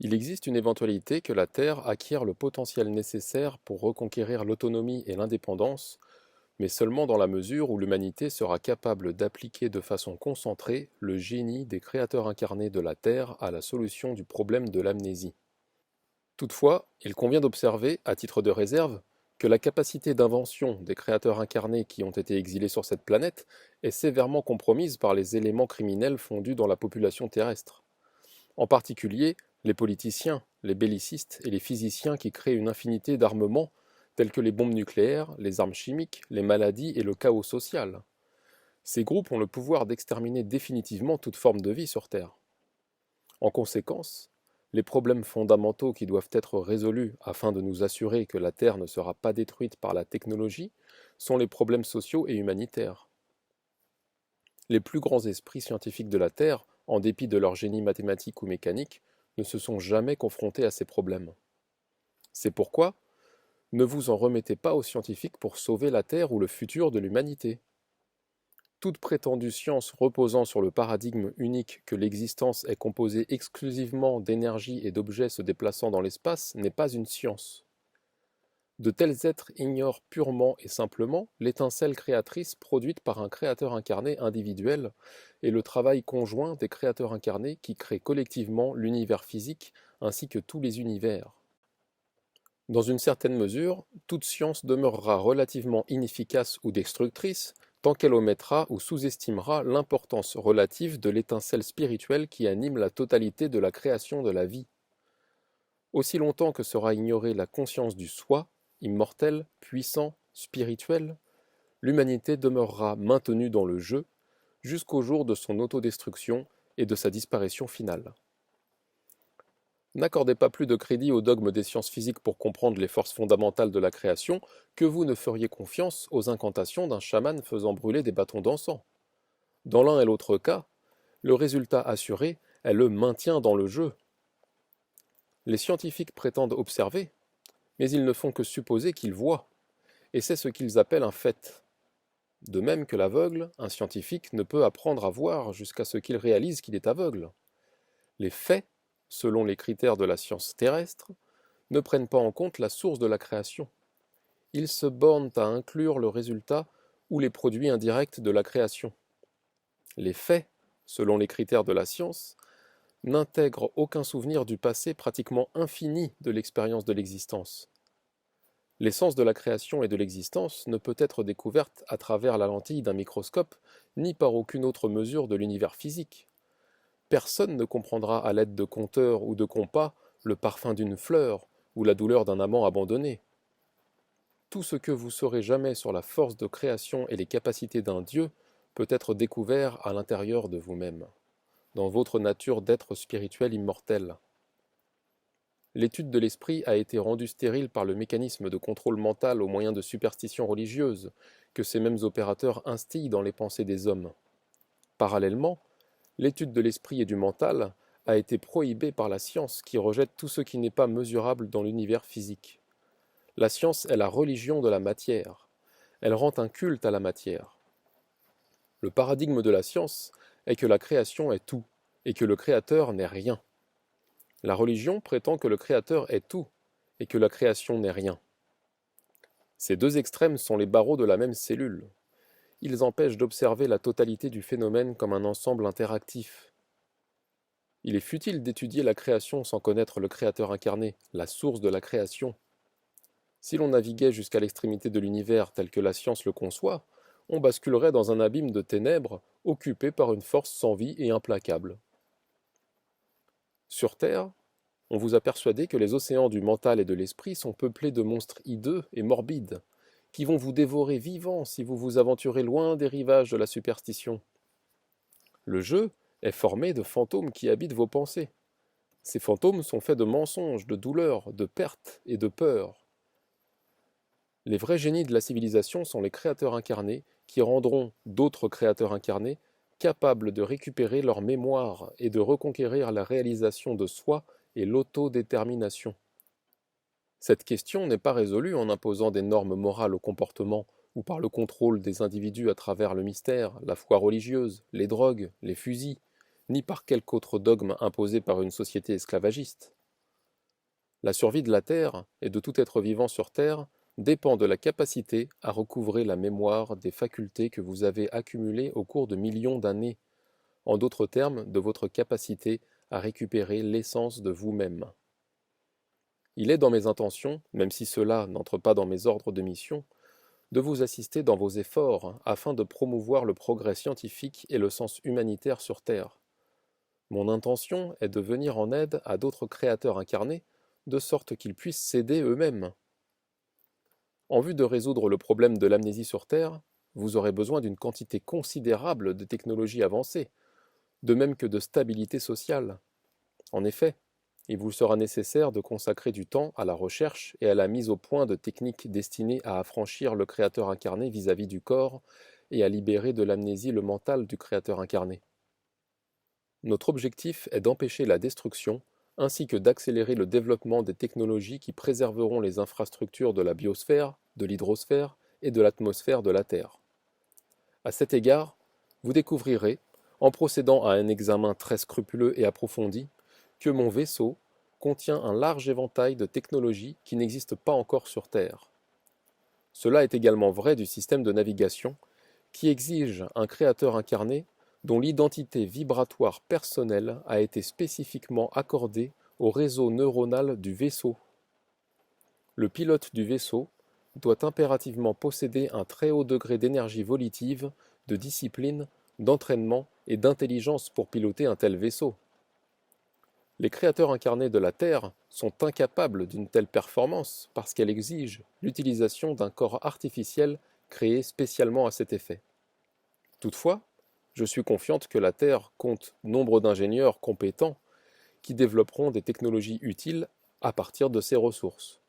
Il existe une éventualité que la Terre acquiert le potentiel nécessaire pour reconquérir l'autonomie et l'indépendance, mais seulement dans la mesure où l'humanité sera capable d'appliquer de façon concentrée le génie des créateurs incarnés de la Terre à la solution du problème de l'amnésie. Toutefois, il convient d'observer, à titre de réserve, que la capacité d'invention des créateurs incarnés qui ont été exilés sur cette planète est sévèrement compromise par les éléments criminels fondus dans la population terrestre. En particulier, les politiciens, les bellicistes et les physiciens qui créent une infinité d'armements, tels que les bombes nucléaires, les armes chimiques, les maladies et le chaos social. Ces groupes ont le pouvoir d'exterminer définitivement toute forme de vie sur Terre. En conséquence, les problèmes fondamentaux qui doivent être résolus afin de nous assurer que la Terre ne sera pas détruite par la technologie sont les problèmes sociaux et humanitaires. Les plus grands esprits scientifiques de la Terre, en dépit de leur génie mathématique ou mécanique, ne se sont jamais confrontés à ces problèmes. C'est pourquoi ne vous en remettez pas aux scientifiques pour sauver la Terre ou le futur de l'humanité. Toute prétendue science reposant sur le paradigme unique que l'existence est composée exclusivement d'énergie et d'objets se déplaçant dans l'espace n'est pas une science. De tels êtres ignorent purement et simplement l'étincelle créatrice produite par un créateur incarné individuel et le travail conjoint des créateurs incarnés qui créent collectivement l'univers physique ainsi que tous les univers. Dans une certaine mesure, toute science demeurera relativement inefficace ou destructrice tant qu'elle omettra ou sous-estimera l'importance relative de l'étincelle spirituelle qui anime la totalité de la création de la vie. Aussi longtemps que sera ignorée la conscience du soi, immortel, puissant, spirituel, l'humanité demeurera maintenue dans le jeu jusqu'au jour de son autodestruction et de sa disparition finale. N'accordez pas plus de crédit au dogme des sciences physiques pour comprendre les forces fondamentales de la création que vous ne feriez confiance aux incantations d'un chaman faisant brûler des bâtons d'encens. Dans l'un et l'autre cas, le résultat assuré est le maintien dans le jeu. Les scientifiques prétendent observer, mais ils ne font que supposer qu'ils voient, et c'est ce qu'ils appellent un fait. De même que l'aveugle, un scientifique ne peut apprendre à voir jusqu'à ce qu'il réalise qu'il est aveugle. Les faits, selon les critères de la science terrestre, ne prennent pas en compte la source de la création. Ils se bornent à inclure le résultat ou les produits indirects de la création. Les faits, selon les critères de la science, n'intègrent aucun souvenir du passé pratiquement infini de l'expérience de l'existence. L'essence de la création et de l'existence ne peut être découverte à travers la lentille d'un microscope, ni par aucune autre mesure de l'univers physique. Personne ne comprendra à l'aide de compteurs ou de compas le parfum d'une fleur ou la douleur d'un amant abandonné. Tout ce que vous saurez jamais sur la force de création et les capacités d'un Dieu peut être découvert à l'intérieur de vous-même, dans votre nature d'être spirituel immortel. L'étude de l'esprit a été rendue stérile par le mécanisme de contrôle mental au moyen de superstitions religieuses que ces mêmes opérateurs instillent dans les pensées des hommes. Parallèlement, l'étude de l'esprit et du mental a été prohibée par la science qui rejette tout ce qui n'est pas mesurable dans l'univers physique. La science est la religion de la matière. Elle rend un culte à la matière. Le paradigme de la science est que la création est tout et que le créateur n'est rien. La religion prétend que le créateur est tout et que la création n'est rien. Ces deux extrêmes sont les barreaux de la même cellule. Ils empêchent d'observer la totalité du phénomène comme un ensemble interactif. Il est futile d'étudier la création sans connaître le créateur incarné, la source de la création. Si l'on naviguait jusqu'à l'extrémité de l'univers tel que la science le conçoit, on basculerait dans un abîme de ténèbres occupé par une force sans vie et implacable. Sur Terre, on vous a persuadé que les océans du mental et de l'esprit sont peuplés de monstres hideux et morbides, qui vont vous dévorer vivants si vous vous aventurez loin des rivages de la superstition. Le jeu est formé de fantômes qui habitent vos pensées. Ces fantômes sont faits de mensonges, de douleurs, de pertes et de peurs. Les vrais génies de la civilisation sont les créateurs incarnés qui rendront d'autres créateurs incarnés capables de récupérer leur mémoire et de reconquérir la réalisation de soi et l'autodétermination. Cette question n'est pas résolue en imposant des normes morales au comportement ou par le contrôle des individus à travers le mystère, la foi religieuse, les drogues, les fusils, ni par quelque autre dogme imposé par une société esclavagiste. La survie de la Terre et de tout être vivant sur Terre dépend de la capacité à recouvrer la mémoire des facultés que vous avez accumulées au cours de millions d'années, en d'autres termes, de votre capacité à récupérer l'essence de vous-même. Il est dans mes intentions, même si cela n'entre pas dans mes ordres de mission, de vous assister dans vos efforts afin de promouvoir le progrès scientifique et le sens humanitaire sur Terre. Mon intention est de venir en aide à d'autres créateurs incarnés, de sorte qu'ils puissent s'aider eux-mêmes. En vue de résoudre le problème de l'amnésie sur Terre, vous aurez besoin d'une quantité considérable de technologies avancées, de même que de stabilité sociale. En effet, il vous sera nécessaire de consacrer du temps à la recherche et à la mise au point de techniques destinées à affranchir le créateur incarné vis-à-vis du corps et à libérer de l'amnésie le mental du créateur incarné. Notre objectif est d'empêcher la destruction ainsi que d'accélérer le développement des technologies qui préserveront les infrastructures de la biosphère, de l'hydrosphère et de l'atmosphère de la Terre. À cet égard, vous découvrirez, en procédant à un examen très scrupuleux et approfondi, que mon vaisseau contient un large éventail de technologies qui n'existent pas encore sur Terre. Cela est également vrai du système de navigation, qui exige un créateur incarné dont l'identité vibratoire personnelle a été spécifiquement accordée au réseau neuronal du vaisseau. Le pilote du vaisseau doit impérativement posséder un très haut degré d'énergie volitive, de discipline, d'entraînement et d'intelligence pour piloter un tel vaisseau. Les créateurs incarnés de la Terre sont incapables d'une telle performance parce qu'elle exige l'utilisation d'un corps artificiel créé spécialement à cet effet. Toutefois, je suis confiante que la Terre compte nombre d'ingénieurs compétents qui développeront des technologies utiles à partir de ces ressources.